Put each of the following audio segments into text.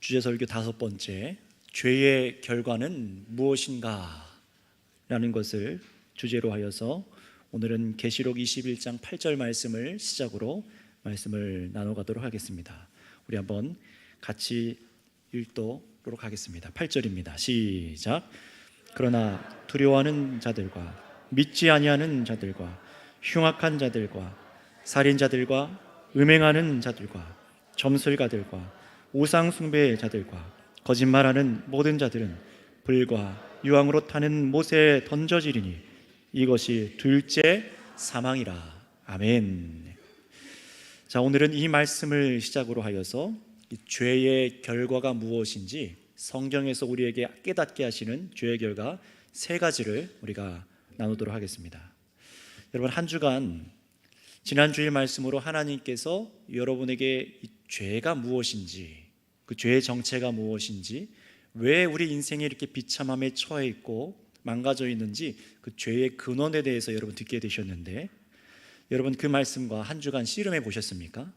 주제설교 5번째, 죄의 결과는 무엇인가? 라는 것을 주제로 하여서 오늘은 계시록 21장 8절 말씀을 시작으로 말씀을 나눠가도록 하겠습니다. 우리 한번 같이 읽도록 하겠습니다. 8절입니다. 시작. 그러나 두려워하는 자들과 믿지 아니하는 자들과 흉악한 자들과 살인자들과 음행하는 자들과 점술가들과 우상 숭배의 자들과 거짓말하는 모든 자들은 불과 유황으로 타는 못에 던져지리니 이것이 둘째 사망이라. 아멘. 자, 오늘은 이 말씀을 시작으로 하여서 이 죄의 결과가 무엇인지 성경에서 우리에게 깨닫게 하시는 죄의 결과 3가지를 우리가 나누도록 하겠습니다. 여러분, 한 주간 지난 주일 말씀으로 하나님께서 여러분에게 이 죄가 무엇인지, 그 죄의 정체가 무엇인지, 왜 우리 인생이 이렇게 비참함에 처해 있고 망가져 있는지 그 죄의 근원에 대해서 여러분 듣게 되셨는데, 여러분 그 말씀과 한 주간 씨름해 보셨습니까?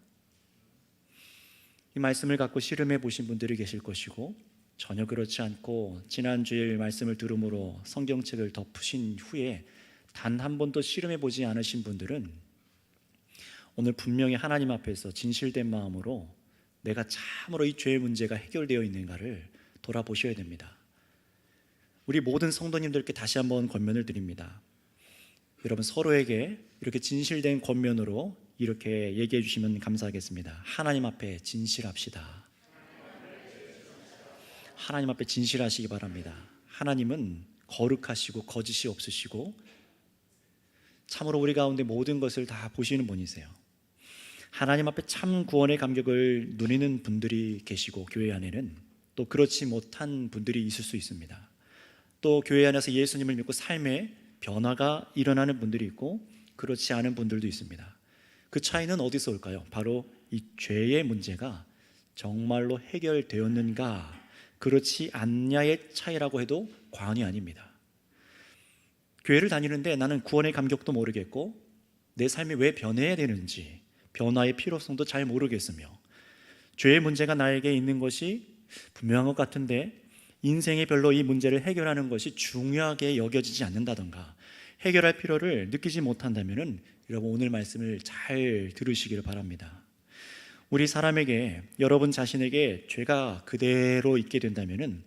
이 말씀을 갖고 씨름해 보신 분들이 계실 것이고, 전혀 그렇지 않고 지난 주일 말씀을 들음으로 성경책을 덮으신 후에 단 한 번도 씨름해 보지 않으신 분들은 오늘 분명히 하나님 앞에서 진실된 마음으로 내가 참으로 이 죄의 문제가 해결되어 있는가를 돌아보셔야 됩니다. 우리 모든 성도님들께 다시 한번 권면을 드립니다. 여러분, 서로에게 이렇게 진실된 권면으로 이렇게 얘기해 주시면 감사하겠습니다. 하나님 앞에 진실합시다. 하나님 앞에 진실하시기 바랍니다. 하나님은 거룩하시고 거짓이 없으시고 참으로 우리 가운데 모든 것을 다 보시는 분이세요. 하나님 앞에 참 구원의 감격을 누리는 분들이 계시고, 교회 안에는 또 그렇지 못한 분들이 있을 수 있습니다. 또 교회 안에서 예수님을 믿고 삶의 변화가 일어나는 분들이 있고, 그렇지 않은 분들도 있습니다. 그 차이는 어디서 올까요? 바로 이 죄의 문제가 정말로 해결되었는가, 그렇지 않냐의 차이라고 해도 과언이 아닙니다. 교회를 다니는데 나는 구원의 감격도 모르겠고 내 삶이 왜 변해야 되는지, 변화의 필요성도 잘 모르겠으며, 죄의 문제가 나에게 있는 것이 분명한 것 같은데 인생에 별로 이 문제를 해결하는 것이 중요하게 여겨지지 않는다던가 해결할 필요를 느끼지 못한다면 여러분, 오늘 말씀을 잘 들으시기를 바랍니다. 우리 사람에게, 여러분 자신에게 죄가 그대로 있게 된다면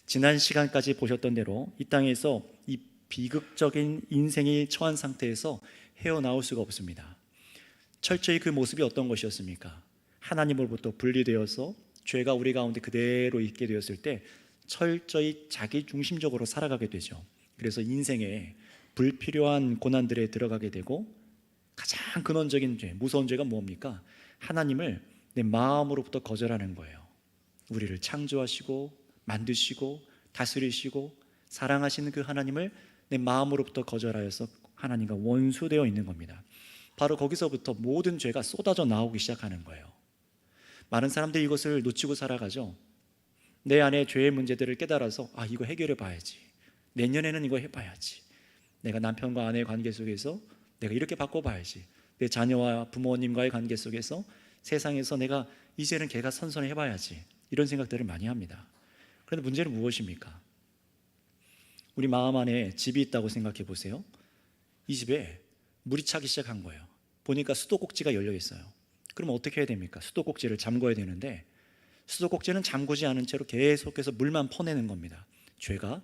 지난 시간까지 보셨던 대로 이 땅에서 이 비극적인 인생이 처한 상태에서 헤어나올 수가 없습니다. 철저히 그 모습이 어떤 것이었습니까? 하나님으로부터 분리되어서 죄가 우리 가운데 그대로 있게 되었을 때 철저히 자기 중심적으로 살아가게 되죠. 그래서 인생에 불필요한 고난들에 들어가게 되고, 가장 근원적인 죄, 무서운 죄가 뭡니까? 하나님을 내 마음으로부터 거절하는 거예요. 우리를 창조하시고 만드시고 다스리시고 사랑하시는 그 하나님을 내 마음으로부터 거절하여서 하나님과 원수되어 있는 겁니다. 바로 거기서부터 모든 죄가 쏟아져 나오기 시작하는 거예요. 많은 사람들이 이것을 놓치고 살아가죠. 내 안에 죄의 문제들을 깨달아서 이거 해결해 봐야지, 내년에는 이거 해봐야지, 내가 남편과 아내의 관계 속에서 내가 이렇게 바꿔봐야지, 내 자녀와 부모님과의 관계 속에서 세상에서 내가 이제는 걔가 선선해봐야지, 이런 생각들을 많이 합니다. 그런데 문제는 무엇입니까? 우리 마음 안에 집이 있다고 생각해 보세요. 이 집에 물이 차기 시작한 거예요. 보니까 수도꼭지가 열려 있어요. 그럼 어떻게 해야 됩니까? 수도꼭지를 잠궈야 되는데 수도꼭지는 잠그지 않은 채로 계속해서 물만 퍼내는 겁니다. 죄가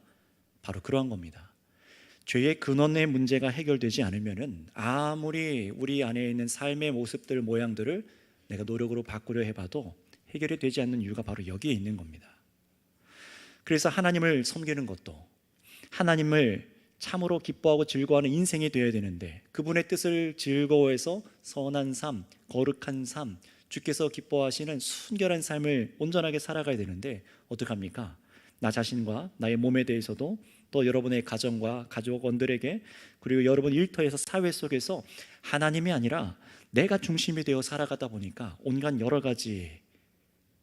바로 그러한 겁니다. 죄의 근원의 문제가 해결되지 않으면 아무리 우리 안에 있는 삶의 모습들, 모양들을 내가 노력으로 바꾸려 해봐도 해결이 되지 않는 이유가 바로 여기에 있는 겁니다. 그래서 하나님을 섬기는 것도, 하나님을 참으로 기뻐하고 즐거워하는 인생이 되어야 되는데, 그분의 뜻을 즐거워해서 선한 삶, 거룩한 삶, 주께서 기뻐하시는 순결한 삶을 온전하게 살아가야 되는데 어떡합니까? 나 자신과 나의 몸에 대해서도, 또 여러분의 가정과 가족원들에게, 그리고 여러분 일터에서 사회 속에서 하나님이 아니라 내가 중심이 되어 살아가다 보니까 온갖 여러 가지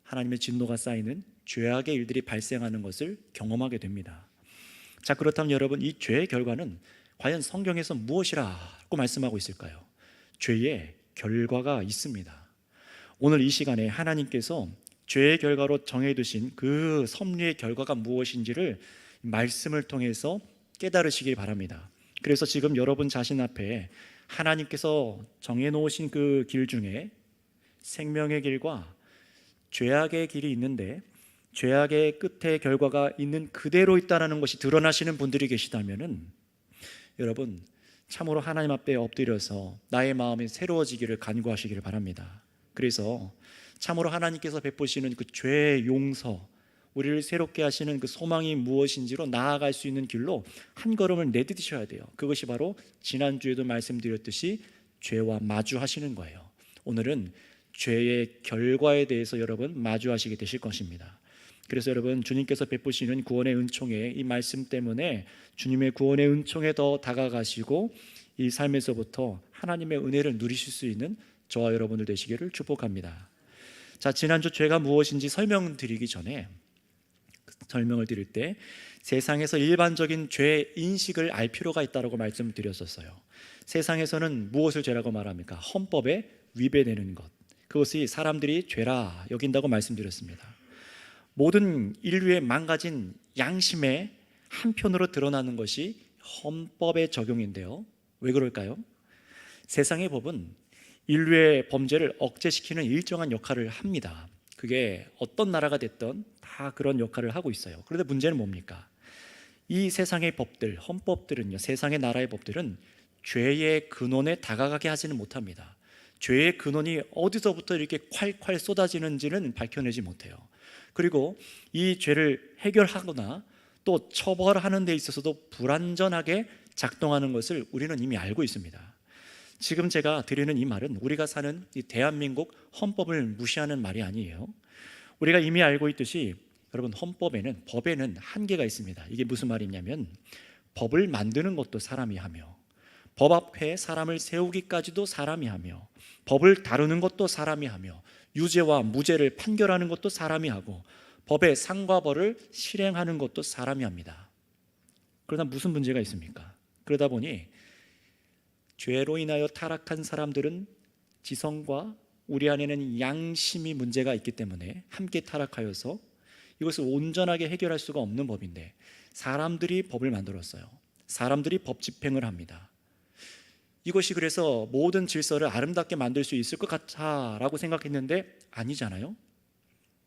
하나님의 진노가 쌓이는 죄악의 일들이 발생하는 것을 경험하게 됩니다. 자, 그렇다면 여러분, 이 죄의 결과는 과연 성경에서 무엇이라고 말씀하고 있을까요? 죄의 결과가 있습니다. 오늘 이 시간에 하나님께서 죄의 결과로 정해두신 그 섭리의 결과가 무엇인지를 말씀을 통해서 깨달으시길 바랍니다. 그래서 지금 여러분 자신 앞에 하나님께서 정해놓으신 그 길 중에 생명의 길과 죄악의 길이 있는데, 죄악의 끝에 결과가 있는 그대로 있다는 것이 드러나시는 분들이 계시다면, 여러분 참으로 하나님 앞에 엎드려서 나의 마음이 새로워지기를 간구하시기를 바랍니다. 그래서 참으로 하나님께서 베푸시는 그 죄의 용서, 우리를 새롭게 하시는 그 소망이 무엇인지로 나아갈 수 있는 길로 한 걸음을 내디디셔야 돼요. 그것이 바로 지난주에도 말씀드렸듯이 죄와 마주하시는 거예요. 오늘은 죄의 결과에 대해서 여러분 마주하시게 되실 것입니다. 그래서 여러분, 주님께서 베푸시는 구원의 은총에, 이 말씀 때문에 주님의 구원의 은총에 더 다가가시고 이 삶에서부터 하나님의 은혜를 누리실 수 있는 저와 여러분들 되시기를 축복합니다. 자, 지난주 죄가 무엇인지 설명드리기 전에, 설명을 드릴 때 세상에서 일반적인 죄 인식을 알 필요가 있다고 말씀드렸었어요. 세상에서는 무엇을 죄라고 말합니까? 헌법에 위배되는 것, 그것이 사람들이 죄라 여긴다고 말씀드렸습니다. 모든 인류의 망가진 양심의 한편으로 드러나는 것이 헌법의 적용인데요. 왜 그럴까요? 세상의 법은 인류의 범죄를 억제시키는 일정한 역할을 합니다. 그게 어떤 나라가 됐든 다 그런 역할을 하고 있어요. 그런데 문제는 뭡니까? 이 세상의 법들, 헌법들은요, 세상의 나라의 법들은 죄의 근원에 다가가게 하지는 못합니다. 죄의 근원이 어디서부터 이렇게 콸콸 쏟아지는지는 밝혀내지 못해요. 그리고 이 죄를 해결하거나 또 처벌하는 데 있어서도 불완전하게 작동하는 것을 우리는 이미 알고 있습니다. 지금 제가 드리는 이 말은 우리가 사는 이 대한민국 헌법을 무시하는 말이 아니에요. 우리가 이미 알고 있듯이 여러분, 헌법에는, 법에는 한계가 있습니다. 이게 무슨 말이냐면, 법을 만드는 것도 사람이 하며, 법 앞에 사람을 세우기까지도 사람이 하며, 법을 다루는 것도 사람이 하며, 유죄와 무죄를 판결하는 것도 사람이 하고, 법의 상과 벌을 실행하는 것도 사람이 합니다. 그러나 무슨 문제가 있습니까? 그러다 보니 죄로 인하여 타락한 사람들은 지성과 우리 안에는 양심이 문제가 있기 때문에 함께 타락하여서 이것을 온전하게 해결할 수가 없는 법인데, 사람들이 법을 만들었어요. 사람들이 법 집행을 합니다. 이것이 그래서 모든 질서를 아름답게 만들 수 있을 것 같다라고 생각했는데 아니잖아요.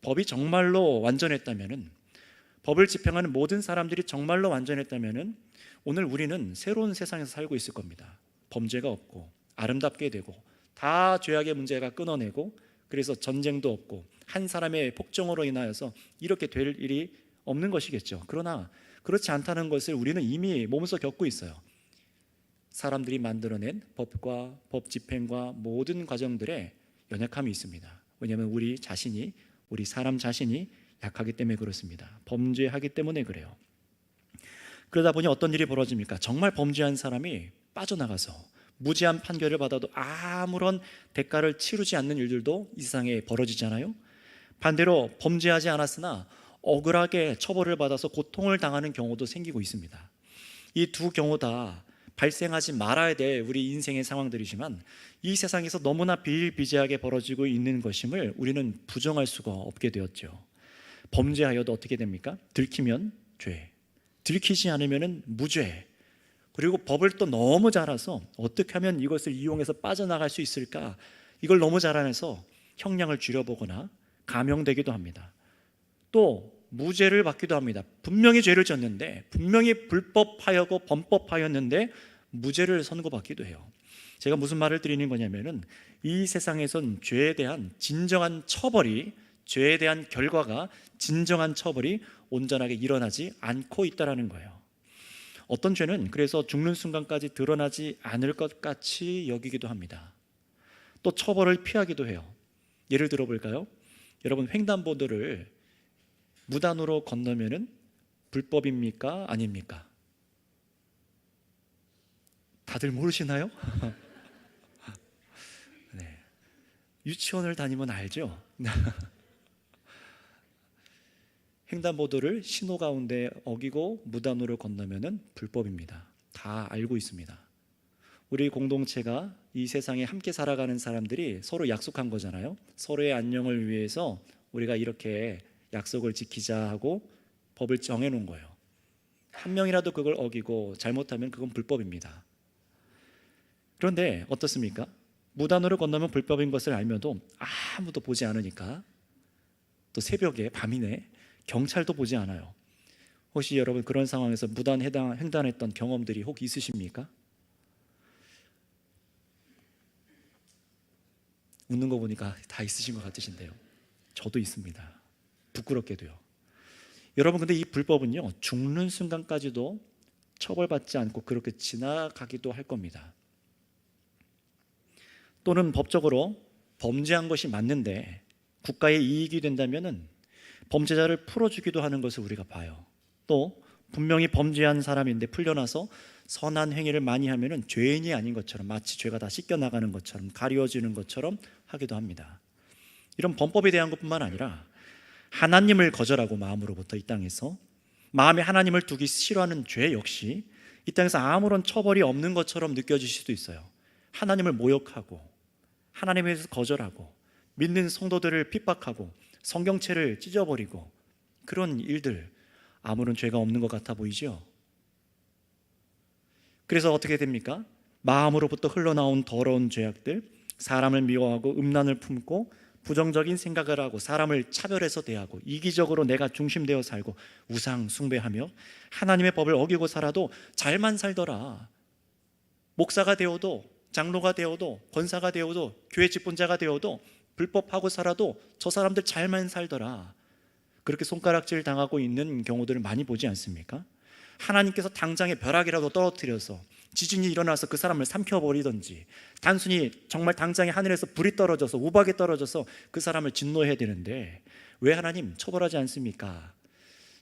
법이 정말로 완전했다면은, 법을 집행하는 모든 사람들이 정말로 완전했다면은 오늘 우리는 새로운 세상에서 살고 있을 겁니다. 범죄가 없고 아름답게 되고 다 죄악의 문제가 끊어내고, 그래서 전쟁도 없고 한 사람의 폭정으로 인하여서 이렇게 될 일이 없는 것이겠죠. 그러나 그렇지 않다는 것을 우리는 이미 몸소 겪고 있어요. 사람들이 만들어낸 법과 법 집행과 모든 과정들에 연약함이 있습니다. 왜냐하면 우리 사람 자신이 약하기 때문에 그렇습니다. 범죄하기 때문에 그래요. 그러다 보니 어떤 일이 벌어집니까? 정말 범죄한 사람이 빠져나가서 무죄한 판결을 받아도 아무런 대가를 치르지 않는 일들도 이 세상에 벌어지잖아요. 반대로 범죄하지 않았으나 억울하게 처벌을 받아서 고통을 당하는 경우도 생기고 있습니다. 이 두 경우 다 발생하지 말아야 될 우리 인생의 상황들이지만 이 세상에서 너무나 비일비재하게 벌어지고 있는 것임을 우리는 부정할 수가 없게 되었죠. 범죄하여도 어떻게 됩니까? 들키면 죄, 들키지 않으면 무죄. 그리고 법을 또 너무 잘 알아서 어떻게 하면 이것을 이용해서 빠져나갈 수 있을까, 이걸 너무 잘 알아서 형량을 줄여보거나 감형되기도 합니다. 또 무죄를 받기도 합니다. 분명히 죄를 졌는데, 분명히 불법하였고 범법하였는데 무죄를 선고받기도 해요. 제가 무슨 말을 드리는 거냐면은, 이 세상에선 죄에 대한 진정한 처벌이, 죄에 대한 결과가, 진정한 처벌이 온전하게 일어나지 않고 있다는 거예요. 어떤 죄는 그래서 죽는 순간까지 드러나지 않을 것 같이 여기기도 합니다. 또 처벌을 피하기도 해요. 예를 들어 볼까요? 여러분, 횡단보도를 무단으로 건너면은 불법입니까? 아닙니까? 다들 모르시나요? 네. 유치원을 다니면 알죠? 횡단보도를 신호 가운데 어기고 무단으로 건너면은 불법입니다. 다 알고 있습니다. 우리 공동체가 이 세상에 함께 살아가는 사람들이 서로 약속한 거잖아요. 서로의 안녕을 위해서 우리가 이렇게 약속을 지키자 하고 법을 정해놓은 거예요. 한 명이라도 그걸 어기고 잘못하면 그건 불법입니다. 그런데 어떻습니까? 무단으로 건너면 불법인 것을 알면도 아무도 보지 않으니까, 또 새벽에 밤이네 경찰도 보지 않아요. 혹시 여러분 그런 상황에서 무단 횡단했던 경험들이 혹 있으십니까? 웃는 거 보니까 다 있으신 것 같으신데요. 저도 있습니다. 부끄럽게도요. 여러분, 근데 이 불법은요, 죽는 순간까지도 처벌받지 않고 그렇게 지나가기도 할 겁니다. 또는 법적으로 범죄한 것이 맞는데 국가의 이익이 된다면은 범죄자를 풀어주기도 하는 것을 우리가 봐요. 또 분명히 범죄한 사람인데 풀려나서 선한 행위를 많이 하면은 죄인이 아닌 것처럼, 마치 죄가 다 씻겨나가는 것처럼, 가려지는 것처럼 하기도 합니다. 이런 범법에 대한 것뿐만 아니라 하나님을 거절하고 마음으로부터 이 땅에서 마음에 하나님을 두기 싫어하는 죄 역시 이 땅에서 아무런 처벌이 없는 것처럼 느껴질 수도 있어요. 하나님을 모욕하고 하나님에 대해서 거절하고 믿는 성도들을 핍박하고 성경책을 찢어버리고 그런 일들, 아무런 죄가 없는 것 같아 보이죠? 그래서 어떻게 됩니까? 마음으로부터 흘러나온 더러운 죄악들, 사람을 미워하고 음란을 품고 부정적인 생각을 하고 사람을 차별해서 대하고 이기적으로 내가 중심되어 살고 우상 숭배하며 하나님의 법을 어기고 살아도 잘만 살더라. 목사가 되어도, 장로가 되어도, 권사가 되어도, 교회 집권자가 되어도, 불법하고 살아도 저 사람들 잘만 살더라. 그렇게 손가락질 당하고 있는 경우들을 많이 보지 않습니까? 하나님께서 당장에 벼락이라도 떨어뜨려서 지진이 일어나서 그 사람을 삼켜버리든지, 단순히 정말 당장에 하늘에서 불이 떨어져서 우박이 떨어져서 그 사람을 진노해야 되는데 왜 하나님 처벌하지 않습니까?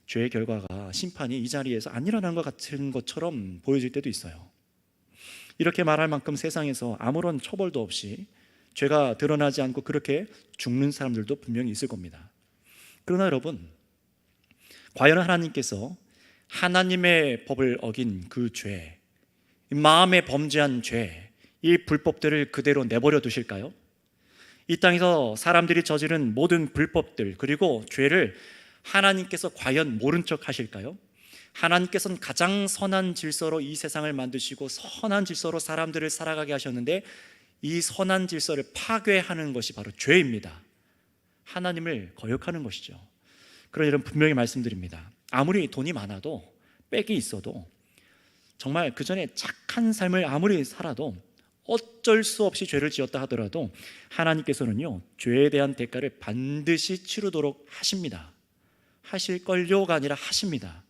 죄의 결과가, 심판이 이 자리에서 안 일어난 것 같은 것처럼 보여질 때도 있어요. 이렇게 말할 만큼 세상에서 아무런 처벌도 없이 죄가 드러나지 않고 그렇게 죽는 사람들도 분명히 있을 겁니다. 그러나 여러분, 과연 하나님께서 하나님의 법을 어긴 그 죄, 마음에 범죄한 죄, 이 불법들을 그대로 내버려 두실까요? 이 땅에서 사람들이 저지른 모든 불법들 그리고 죄를 하나님께서 과연 모른 척 하실까요? 하나님께서는 가장 선한 질서로 이 세상을 만드시고 선한 질서로 사람들을 살아가게 하셨는데 이 선한 질서를 파괴하는 것이 바로 죄입니다. 하나님을 거역하는 것이죠. 그런 일은 분명히 말씀드립니다. 아무리 돈이 많아도, 빽이 있어도, 정말 그 전에 착한 삶을 아무리 살아도 어쩔 수 없이 죄를 지었다 하더라도 하나님께서는요, 죄에 대한 대가를 반드시 치르도록 하십니다. 하실걸요가 아니라 하십니다.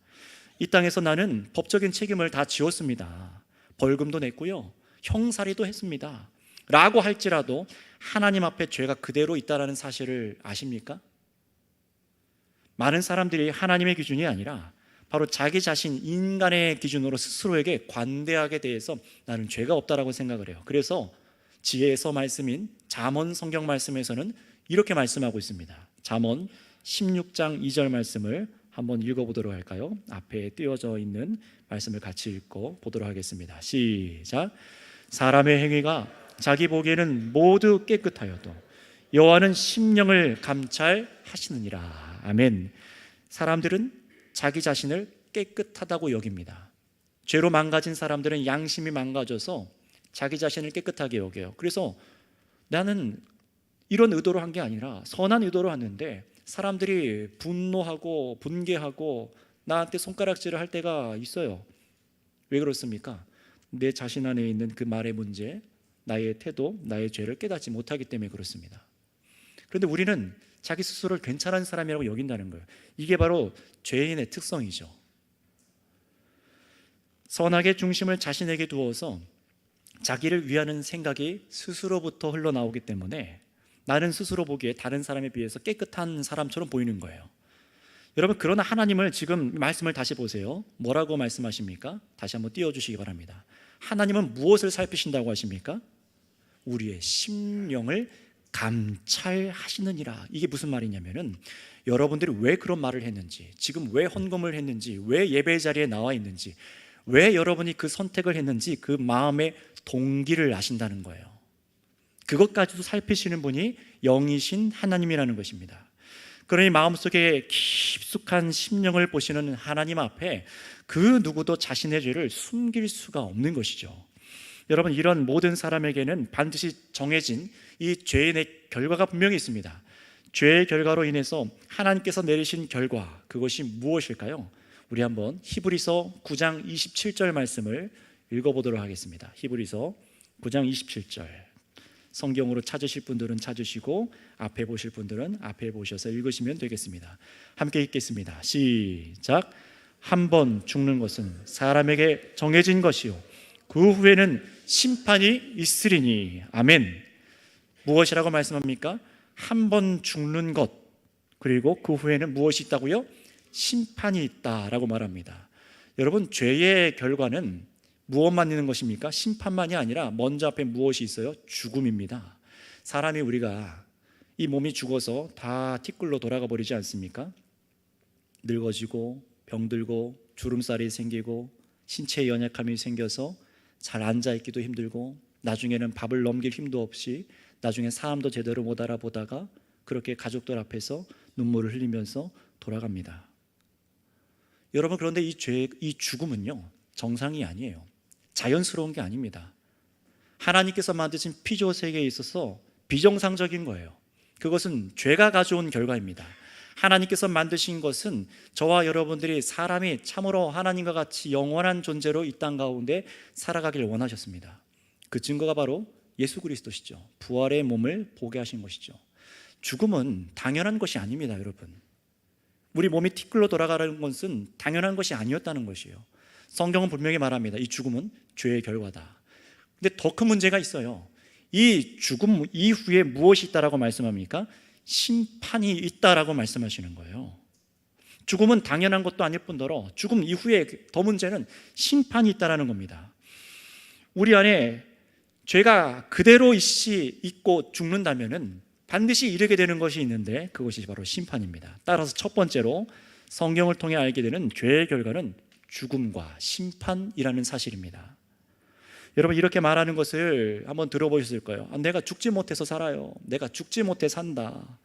이 땅에서 나는 법적인 책임을 다 지었습니다. 벌금도 냈고요, 형살이도 했습니다 라고 할지라도 하나님 앞에 죄가 그대로 있다는 사실을 아십니까? 많은 사람들이 하나님의 기준이 아니라 바로 자기 자신, 인간의 기준으로 스스로에게 관대하게 대해서 나는 죄가 없다라고 생각을 해요. 그래서 지혜에서 말씀인 잠언 성경 말씀에서는 이렇게 말씀하고 있습니다. 잠언 16장 2절 말씀을 한번 읽어보도록 할까요? 앞에 띄어져 있는 말씀을 같이 읽고 보도록 하겠습니다. 시작. 사람의 행위가 자기 보기에는 모두 깨끗하여도 여호와는 심령을 감찰하시느니라. 아멘. 사람들은 자기 자신을 깨끗하다고 여깁니다. 죄로 망가진 사람들은 양심이 망가져서 자기 자신을 깨끗하게 여겨요. 그래서 나는 이런 의도로 한 게 아니라 선한 의도로 했는데 사람들이 분노하고 분개하고 나한테 손가락질을 할 때가 있어요. 왜 그렇습니까? 내 자신 안에 있는 그 말의 문제, 나의 태도, 나의 죄를 깨닫지 못하기 때문에 그렇습니다. 그런데 우리는 자기 스스로를 괜찮은 사람이라고 여긴다는 거예요. 이게 바로 죄인의 특성이죠. 선악의 중심을 자신에게 두어서 자기를 위하는 생각이 스스로부터 흘러나오기 때문에 나는 스스로 보기에 다른 사람에 비해서 깨끗한 사람처럼 보이는 거예요. 여러분, 그러나 하나님을 지금 말씀을 다시 보세요. 뭐라고 말씀하십니까? 다시 한번 띄워주시기 바랍니다. 하나님은 무엇을 살피신다고 하십니까? 우리의 심령을 감찰하시느니라. 이게 무슨 말이냐면은 여러분들이 왜 그런 말을 했는지, 지금 왜 헌금을 했는지, 왜 예배 자리에 나와 있는지, 왜 여러분이 그 선택을 했는지 그 마음의 동기를 아신다는 거예요. 그것까지도 살피시는 분이 영이신 하나님이라는 것입니다. 그러니 마음속에 깊숙한 심령을 보시는 하나님 앞에 그 누구도 자신의 죄를 숨길 수가 없는 것이죠. 여러분, 이런 모든 사람에게는 반드시 정해진 이 죄의 결과가 분명히 있습니다. 죄의 결과로 인해서 하나님께서 내리신 결과, 그것이 무엇일까요? 우리 한번 히브리서 9장 27절 말씀을 읽어보도록 하겠습니다. 히브리서 9장 27절, 성경으로 찾으실 분들은 찾으시고 앞에 보실 분들은 앞에 보셔서 읽으시면 되겠습니다. 함께 읽겠습니다. 시작. 한 번 죽는 것은 사람에게 정해진 것이요 그 후에는 심판이 있으리니. 아멘. 무엇이라고 말씀합니까? 한 번 죽는 것, 그리고 그 후에는 무엇이 있다고요? 심판이 있다라고 말합니다. 여러분, 죄의 결과는 무엇만 있는 것입니까? 심판만이 아니라 먼저 앞에 무엇이 있어요? 죽음입니다. 사람이, 우리가 이 몸이 죽어서 다 티끌로 돌아가 버리지 않습니까? 늙어지고 병들고 주름살이 생기고 신체의 연약함이 생겨서 잘 앉아있기도 힘들고 나중에는 밥을 넘길 힘도 없이 나중에 사람도 제대로 못 알아보다가 그렇게 가족들 앞에서 눈물을 흘리면서 돌아갑니다. 여러분, 그런데 이 죽음은요, 정상이 아니에요. 자연스러운 게 아닙니다. 하나님께서 만드신 피조 세계에 있어서 비정상적인 거예요. 그것은 죄가 가져온 결과입니다. 하나님께서 만드신 것은 저와 여러분들이, 사람이 참으로 하나님과 같이 영원한 존재로 이 땅 가운데 살아가길 원하셨습니다. 그 증거가 바로 예수 그리스도시죠. 부활의 몸을 보게 하신 것이죠. 죽음은 당연한 것이 아닙니다, 여러분. 우리 몸이 티끌로 돌아가는 것은 당연한 것이 아니었다는 것이에요. 성경은 분명히 말합니다. 이 죽음은 죄의 결과다. 근데 더 큰 문제가 있어요. 이 죽음 이후에 무엇이 있다라고 말씀합니까? 심판이 있다라고 말씀하시는 거예요. 죽음은 당연한 것도 아닐 뿐더러 죽음 이후에 더 문제는 심판이 있다라는 겁니다. 우리 안에 죄가 그대로 있고 죽는다면은 반드시 이르게 되는 것이 있는데, 그것이 바로 심판입니다. 따라서 첫 번째로 성경을 통해 알게 되는 죄의 결과는 죽음과 심판이라는 사실입니다. 여러분, 이렇게 말하는 것을 한번 들어보셨을 거예요. 내가 죽지 못해서 살아요. 내가 죽지 못해 산다.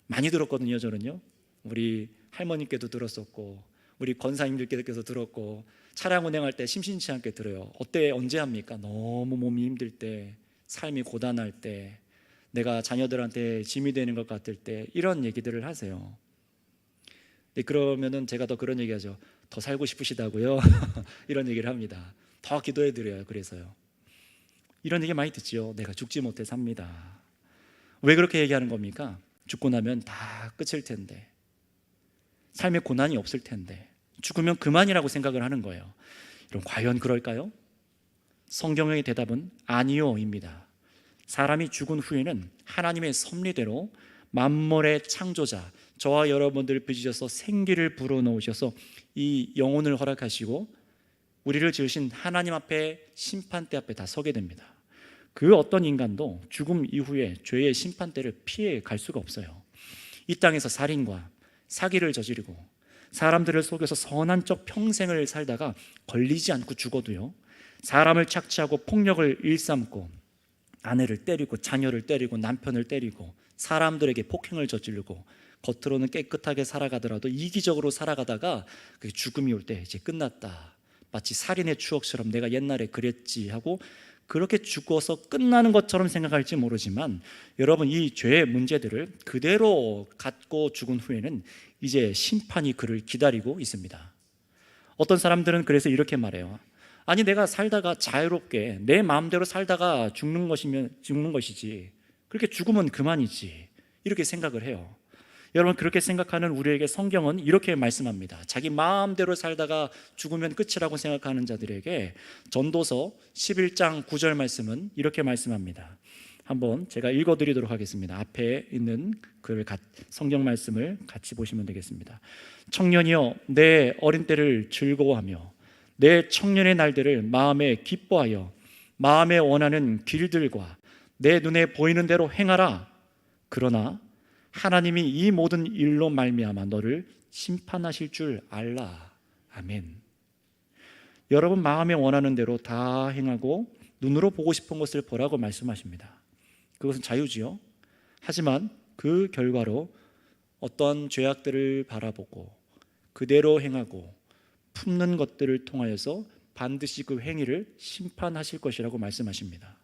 많이 들었거든요, 저는요. 우리 할머님께도 들었었고, 우리 권사님들께서 들었고, 차량 운행할 때 심심치 않게 들어요. 어때? 언제 합니까? 너무 몸이 힘들 때, 삶이 고단할 때, 내가 자녀들한테 짐이 되는 것 같을 때, 이런 얘기들을 하세요. 그러면은 제가 더 그런 얘기하죠. 더 살고 싶으시다고요? 이런 얘기를 합니다. 더 기도해 드려요. 그래서요. 이런 얘기 많이 듣죠. 내가 죽지 못해 삽니다. 왜 그렇게 얘기하는 겁니까? 죽고 나면 다 끝일 텐데, 삶에 고난이 없을 텐데, 죽으면 그만이라고 생각을 하는 거예요. 여러분, 과연 그럴까요? 성경의 대답은 아니요입니다. 사람이 죽은 후에는 하나님의 섭리대로 만물의 창조자, 저와 여러분들을 빚으셔서 생기를 불어넣으셔서 이 영혼을 허락하시고 우리를 지으신 하나님 앞에, 심판대 앞에 다 서게 됩니다. 그 어떤 인간도 죽음 이후에 죄의 심판대를 피해 갈 수가 없어요. 이 땅에서 살인과 사기를 저지르고 사람들을 속여서 선한 척 평생을 살다가 걸리지 않고 죽어도요, 사람을 착취하고 폭력을 일삼고 아내를 때리고 자녀를 때리고 남편을 때리고 사람들에게 폭행을 저지르고 겉으로는 깨끗하게 살아가더라도 이기적으로 살아가다가 그 죽음이 올 때 이제 끝났다, 마치 살인의 추억처럼 내가 옛날에 그랬지 하고 그렇게 죽어서 끝나는 것처럼 생각할지 모르지만, 여러분, 이 죄의 문제들을 그대로 갖고 죽은 후에는 이제 심판이 그를 기다리고 있습니다. 어떤 사람들은 그래서 이렇게 말해요. 아니, 내가 살다가 자유롭게 내 마음대로 살다가 죽는 것이지, 그렇게 죽으면 그만이지, 이렇게 생각을 해요. 여러분, 그렇게 생각하는 우리에게 성경은 이렇게 말씀합니다. 자기 마음대로 살다가 죽으면 끝이라고 생각하는 자들에게 전도서 11장 9절 말씀은 이렇게 말씀합니다. 한번 제가 읽어드리도록 하겠습니다. 앞에 있는 성경 말씀을 같이 보시면 되겠습니다. 청년이여, 내 어린 때를 즐거워하며 내 청년의 날들을 마음에 기뻐하여 마음에 원하는 길들과 내 눈에 보이는 대로 행하라. 그러나 하나님이 이 모든 일로 말미암아 너를 심판하실 줄 알라. 아멘. 여러분, 마음에 원하는 대로 다 행하고 눈으로 보고 싶은 것을 보라고 말씀하십니다. 그것은 자유지요. 하지만 그 결과로 어떠한 죄악들을 바라보고 그대로 행하고 품는 것들을 통하여서 반드시 그 행위를 심판하실 것이라고 말씀하십니다.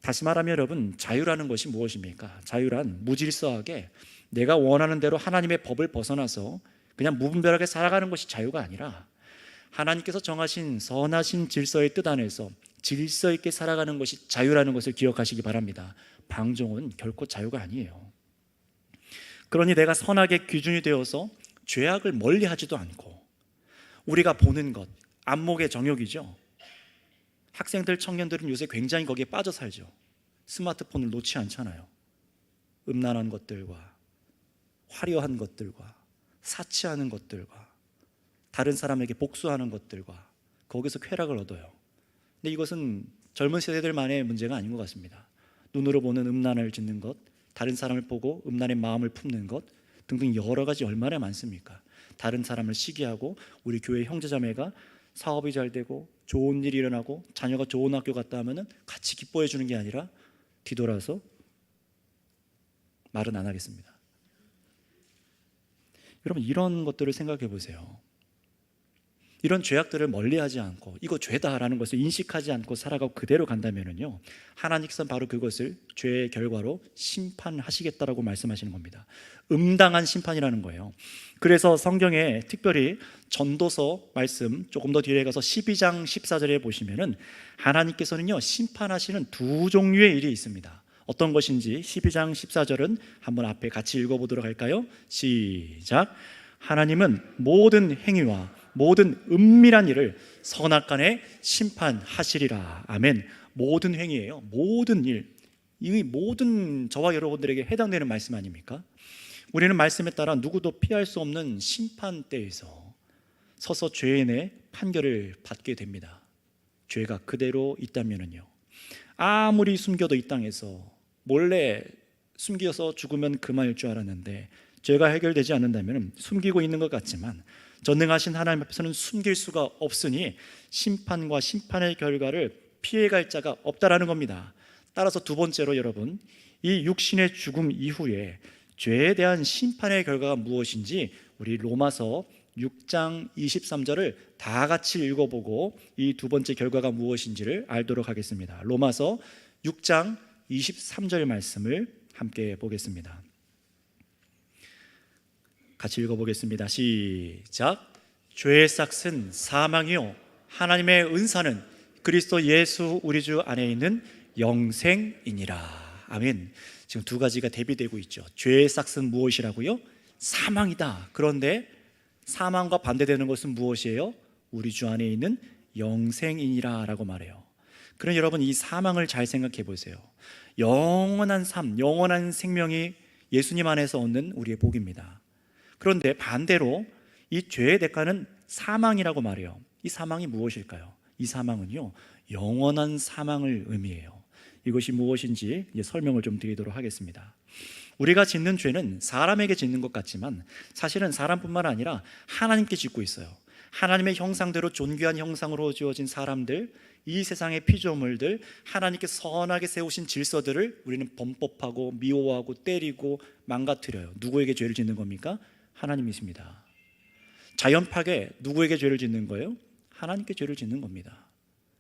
다시 말하면 여러분, 자유라는 것이 무엇입니까? 자유란 무질서하게 내가 원하는 대로 하나님의 법을 벗어나서 그냥 무분별하게 살아가는 것이 자유가 아니라 하나님께서 정하신 선하신 질서의 뜻 안에서 질서 있게 살아가는 것이 자유라는 것을 기억하시기 바랍니다. 방종은 결코 자유가 아니에요. 그러니 내가 선악의 기준이 되어서 죄악을 멀리하지도 않고 우리가 보는 것, 안목의 정욕이죠. 학생들, 청년들은 요새 굉장히 거기에 빠져 살죠. 스마트폰을 놓지 않잖아요. 음란한 것들과 화려한 것들과 사치하는 것들과 다른 사람에게 복수하는 것들과 거기서 쾌락을 얻어요. 근데 이것은 젊은 세대들만의 문제가 아닌 것 같습니다. 눈으로 보는 음란을 짓는 것, 다른 사람을 보고 음란의 마음을 품는 것 등등 여러 가지 얼마나 많습니까? 다른 사람을 시기하고 우리 교회 형제자매가 사업이 잘 되고 좋은 일이 일어나고 자녀가 좋은 학교 갔다 하면 같이 기뻐해 주는 게 아니라 뒤돌아서 말은 안 하겠습니다. 여러분, 이런 것들을 생각해 보세요. 이런 죄악들을 멀리하지 않고 이거 죄다라는 것을 인식하지 않고 살아가고 그대로 간다면요, 하나님께서는 바로 그것을 죄의 결과로 심판하시겠다라고 말씀하시는 겁니다. 응당한 심판이라는 거예요. 그래서 성경에 특별히 전도서 말씀 조금 더 뒤에 가서 12장 14절에 보시면은 하나님께서는요, 심판하시는 두 종류의 일이 있습니다. 어떤 것인지 12장 14절은 한번 앞에 같이 읽어보도록 할까요? 시작. 하나님은 모든 행위와 모든 은밀한 일을 선악간에 심판하시리라. 아멘. 모든 행위예요. 모든 일. 이 모든 저와 여러분들에게 해당되는 말씀 아닙니까? 우리는 말씀에 따라 누구도 피할 수 없는 심판대에서 서서 죄인의 판결을 받게 됩니다. 죄가 그대로 있다면요, 아무리 숨겨도 이 땅에서 몰래 숨겨서 죽으면 그만일 줄 알았는데 죄가 해결되지 않는다면 숨기고 있는 것 같지만 전능하신 하나님 앞에서는 숨길 수가 없으니 심판과 심판의 결과를 피해갈 자가 없다라는 겁니다. 따라서 두 번째로 여러분, 이 육신의 죽음 이후에 죄에 대한 심판의 결과가 무엇인지 우리 로마서 6장 23절을 다 같이 읽어보고 이 두 번째 결과가 무엇인지를 알도록 하겠습니다. 로마서 6장 23절 말씀을 함께 보겠습니다. 같이 읽어보겠습니다. 시작. 죄의 삭은 사망이요 하나님의 은사는 그리스도 예수 우리 주 안에 있는 영생이니라. 아멘. 지금 두 가지가 대비되고 있죠. 죄의 삭은 무엇이라고요? 사망이다. 그런데 사망과 반대되는 것은 무엇이에요? 우리 주 안에 있는 영생이니라 라고 말해요. 그럼 여러분, 이 사망을 잘 생각해 보세요. 영원한 삶, 영원한 생명이 예수님 안에서 얻는 우리의 복입니다. 그런데 반대로 이 죄의 대가는 사망이라고 말해요. 이 사망이 무엇일까요? 이 사망은요, 영원한 사망을 의미해요. 이것이 무엇인지 이제 설명을 좀 드리도록 하겠습니다. 우리가 짓는 죄는 사람에게 짓는 것 같지만 사실은 사람뿐만 아니라 하나님께 짓고 있어요. 하나님의 형상대로 존귀한 형상으로 지어진 사람들, 이 세상의 피조물들, 하나님께 선하게 세우신 질서들을 우리는 범법하고 미워하고 때리고 망가뜨려요. 누구에게 죄를 짓는 겁니까? 하나님이십니다. 자연파괴, 누구에게 죄를 짓는 거예요? 하나님께 죄를 짓는 겁니다.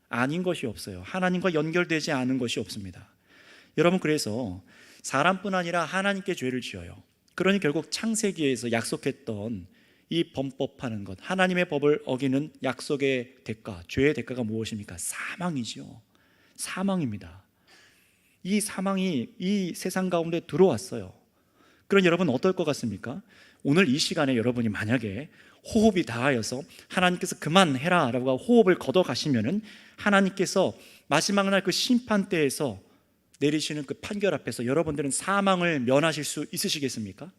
아닌 것이 없어요. 하나님과 연결되지 않은 것이 없습니다. 여러분, 그래서 사람뿐 아니라 하나님께 죄를 지어요. 그러니 결국 창세기에서 약속했던 이 범법하는 것, 하나님의 법을 어기는 약속의 대가, 죄의 대가가 무엇입니까? 사망이죠. 사망입니다. 이 사망이 이 세상 가운데 들어왔어요. 그럼 여러분 어떨 것 같습니까? 오늘 이 시간에 여러분이 만약에 호흡이 다하여서 하나님께서 그만해라 라고 호흡을 걷어가시면은 하나님께서 마지막 날 그 심판대에서 내리시는 그 판결 앞에서 여러분들은 사망을 면하실 수 있으시겠습니까?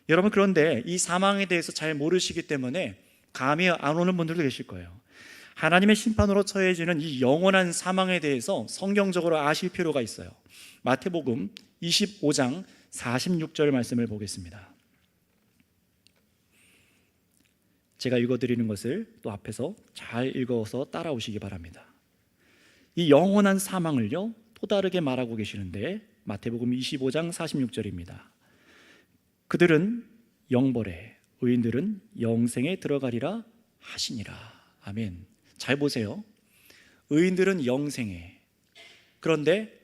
여러분, 그런데 이 사망에 대해서 잘 모르시기 때문에 감이 안 오는 분들도 계실 거예요. 하나님의 심판으로 처해지는 이 영원한 사망에 대해서 성경적으로 아실 필요가 있어요. 마태복음 25장 46절 말씀을 보겠습니다. 제가 읽어드리는 것을 또 앞에서 잘 읽어서 따라오시기 바랍니다. 이 영원한 사망을요, 또 다르게 말하고 계시는데 마태복음 25장 46절입니다. 그들은 영벌에 의인들은 영생에 들어가리라 하시니라. 아멘. 잘 보세요. 의인들은 영생에. 그런데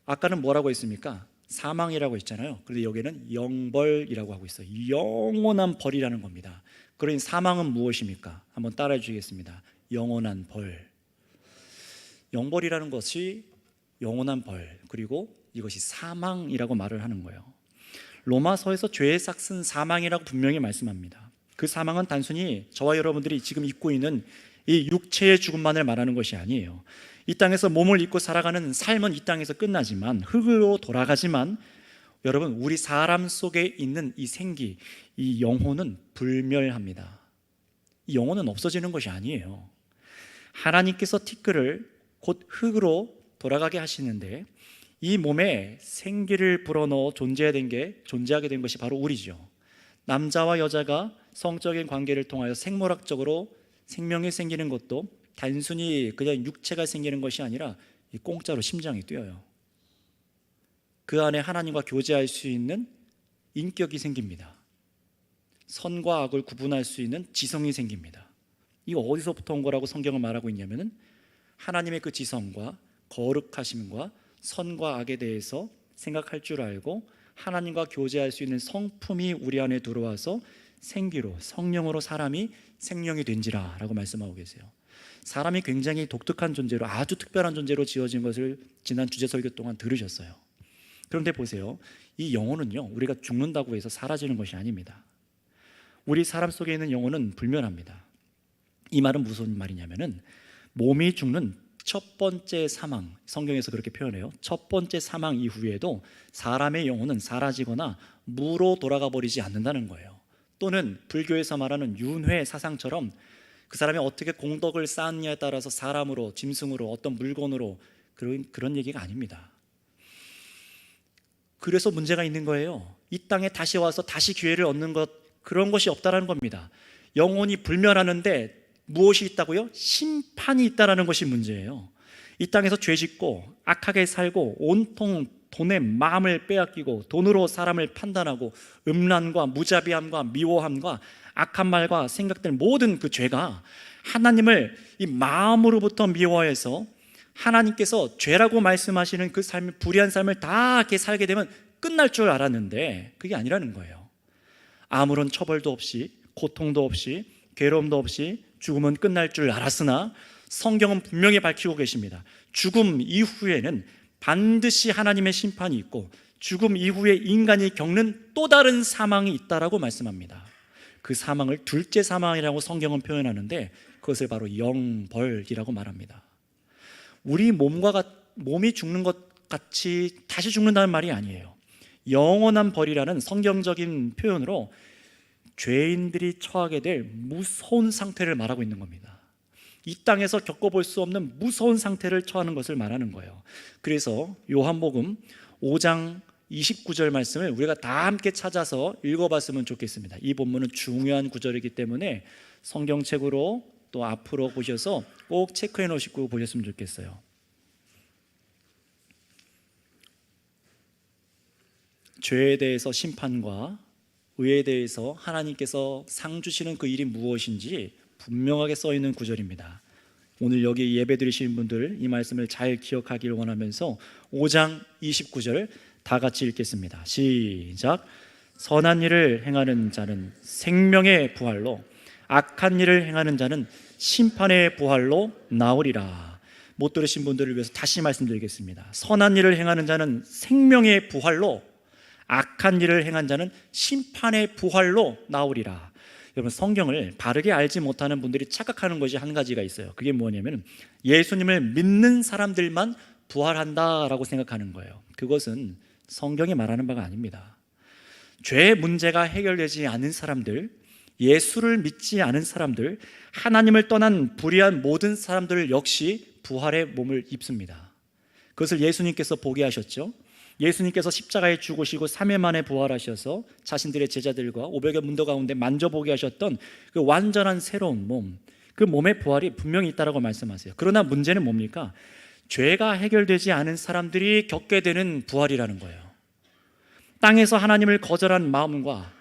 아까는 뭐라고 했습니까? 사망이라고 했잖아요. 그런데 여기는 영벌이라고 하고 있어요. 영원한 벌이라는 겁니다. 그러니 사망은 무엇입니까? 한번 따라해 주시겠습니다. 영원한 벌. 영벌이라는 것이 영원한 벌, 그리고 이것이 사망이라고 말을 하는 거예요. 로마서에서 죄의 삭은 사망이라고 분명히 말씀합니다. 그 사망은 단순히 저와 여러분들이 지금 입고 있는 이 육체의 죽음만을 말하는 것이 아니에요. 이 땅에서 몸을 입고 살아가는 삶은 이 땅에서 끝나지만, 흙으로 돌아가지만, 여러분, 우리 사람 속에 있는 이 생기, 이 영혼은 불멸합니다. 이 영혼은 없어지는 것이 아니에요. 하나님께서 티끌을 곧 흙으로 돌아가게 하시는데, 이 몸에 생기를 불어넣어 존재하게 된 것이 바로 우리죠. 남자와 여자가 성적인 관계를 통하여 생물학적으로 생명이 생기는 것도 단순히 그냥 육체가 생기는 것이 아니라 공짜로 심장이 뛰어요. 그 안에 하나님과 교제할 수 있는 인격이 생깁니다. 선과 악을 구분할 수 있는 지성이 생깁니다. 이거 어디서부터 온 거라고 성경을 말하고 있냐면은 하나님의 그 지성과 거룩하심과 선과 악에 대해서 생각할 줄 알고 하나님과 교제할 수 있는 성품이 우리 안에 들어와서 생기로, 성령으로 사람이 생명이 된지라 라고 말씀하고 계세요. 사람이 굉장히 독특한 존재로, 아주 특별한 존재로 지어진 것을 지난 주제 설교 동안 들으셨어요. 그런데 보세요, 이 영혼은요, 우리가 죽는다고 해서 사라지는 것이 아닙니다. 우리 사람 속에 있는 영혼은 불멸합니다. 이 말은 무슨 말이냐면은 몸이 죽는 첫 번째 사망, 성경에서 그렇게 표현해요. 첫 번째 사망 이후에도 사람의 영혼은 사라지거나 무로 돌아가 버리지 않는다는 거예요. 또는 불교에서 말하는 윤회 사상처럼 그 사람이 어떻게 공덕을 쌓았냐에 따라서 사람으로, 짐승으로, 어떤 물건으로, 그런 얘기가 아닙니다. 그래서 문제가 있는 거예요. 이 땅에 다시 와서 다시 기회를 얻는 것, 그런 것이 없다라는 겁니다. 영혼이 불멸하는데 무엇이 있다고요? 심판이 있다라는 것이 문제예요. 이 땅에서 죄 짓고 악하게 살고 온통 돈에 마음을 빼앗기고 돈으로 사람을 판단하고 음란과 무자비함과 미워함과 악한 말과 생각들, 모든 그 죄가 하나님을 이 마음으로부터 미워해서 하나님께서 죄라고 말씀하시는 그 삶, 불의한 삶을 다 이렇게 살게 되면 끝날 줄 알았는데 그게 아니라는 거예요. 아무런 처벌도 없이, 고통도 없이, 괴로움도 없이 죽음은 끝날 줄 알았으나 성경은 분명히 밝히고 계십니다. 죽음 이후에는 반드시 하나님의 심판이 있고 죽음 이후에 인간이 겪는 또 다른 사망이 있다라고 말씀합니다. 그 사망을 둘째 사망이라고 성경은 표현하는데 그것을 바로 영벌이라고 말합니다. 우리 몸이 죽는 것 같이 다시 죽는다는 말이 아니에요. 영원한 벌이라는 성경적인 표현으로 죄인들이 처하게 될 무서운 상태를 말하고 있는 겁니다. 이 땅에서 겪어볼 수 없는 무서운 상태를 처하는 것을 말하는 거예요. 그래서 요한복음 5장 29절 말씀을 우리가 다 함께 찾아서 읽어봤으면 좋겠습니다. 이 본문은 중요한 구절이기 때문에 성경책으로 또 앞으로 보셔서 꼭 체크해 놓으시고 보셨으면 좋겠어요. 죄에 대해서 심판과 의에 대해서 하나님께서 상 주시는 그 일이 무엇인지 분명하게 써 있는 구절입니다. 오늘 여기 예배 드리시는 분들 이 말씀을 잘 기억하기를 원하면서 5장 29절 다 같이 읽겠습니다. 시작. 선한 일을 행하는 자는 생명의 부활로, 악한 일을 행하는 자는 심판의 부활로 나오리라. 못 들으신 분들을 위해서 다시 말씀드리겠습니다. 선한 일을 행하는 자는 생명의 부활로, 악한 일을 행한 자는 심판의 부활로 나오리라. 여러분, 성경을 바르게 알지 못하는 분들이 착각하는 것이 한 가지가 있어요. 그게 뭐냐면 예수님을 믿는 사람들만 부활한다라고 생각하는 거예요. 그것은 성경이 말하는 바가 아닙니다. 죄의 문제가 해결되지 않은 사람들, 예수를 믿지 않은 사람들, 하나님을 떠난 불의한 모든 사람들 역시 부활의 몸을 입습니다. 그것을 예수님께서 보게 하셨죠. 예수님께서 십자가에 죽으시고 3일 만에 부활하셔서 자신들의 제자들과 500여 문도 가운데 만져보게 하셨던 그 완전한 새로운 몸, 그 몸의 부활이 분명히 있다고 말씀하세요. 그러나 문제는 뭡니까? 죄가 해결되지 않은 사람들이 겪게 되는 부활이라는 거예요. 땅에서 하나님을 거절한 마음과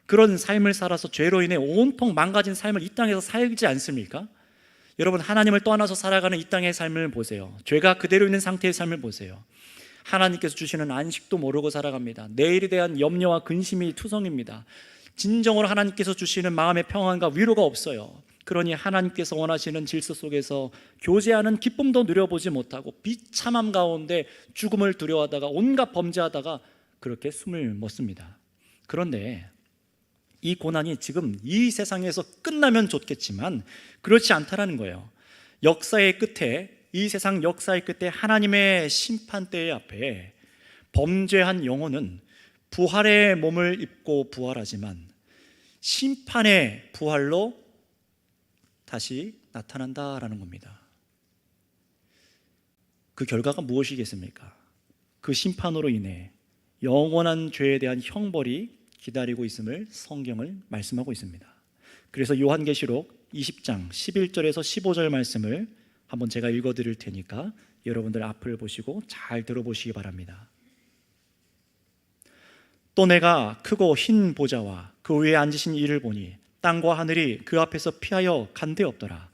그런 삶을 살아서 죄로 인해 온통 망가진 삶을 이 땅에서 살지 않습니까? 여러분, 하나님을 떠나서 살아가는 이 땅의 삶을 보세요. 죄가 그대로 있는 상태의 삶을 보세요. 하나님께서 주시는 안식도 모르고 살아갑니다. 내일에 대한 염려와 근심이 투성입니다. 진정으로 하나님께서 주시는 마음의 평안과 위로가 없어요. 그러니 하나님께서 원하시는 질서 속에서 교제하는 기쁨도 누려보지 못하고 비참함 가운데 죽음을 두려워하다가 온갖 범죄하다가 그렇게 숨을 멎습니다. 그런데 이 고난이 지금 이 세상에서 끝나면 좋겠지만 그렇지 않다라는 거예요. 역사의 끝에, 이 세상 역사의 끝에 하나님의 심판대 앞에 범죄한 영혼은 부활의 몸을 입고 부활하지만 심판의 부활로 다시 나타난다라는 겁니다. 그 결과가 무엇이겠습니까? 그 심판으로 인해 영원한 죄에 대한 형벌이 기다리고 있음을 성경은 말씀하고 있습니다. 그래서 요한계시록 20장 11절에서 15절 말씀을 한번 제가 읽어드릴 테니까 여러분들 앞을 보시고 잘 들어보시기 바랍니다. 또 내가 크고 흰 보좌와 그 위에 앉으신 이를 보니 땅과 하늘이 그 앞에서 피하여 간데 없더라.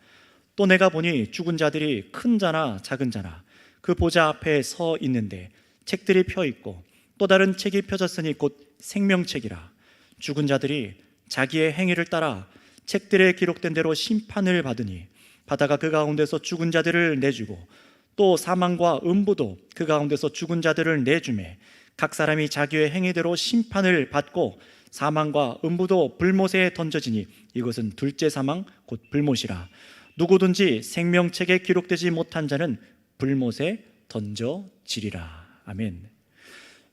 또 내가 보니 죽은 자들이 큰 자나 작은 자나 그 보좌 앞에 서 있는데 책들이 펴 있고 또 다른 책이 펴졌으니 곧 생명책이라. 죽은 자들이 자기의 행위를 따라 책들에 기록된 대로 심판을 받으니 바다가 그 가운데서 죽은 자들을 내주고 또 사망과 음부도 그 가운데서 죽은 자들을 내주매 각 사람이 자기의 행위대로 심판을 받고 사망과 음부도 불못에 던져지니 이것은 둘째 사망 곧 불못이라. 누구든지 생명책에 기록되지 못한 자는 불못에 던져지리라. 아멘.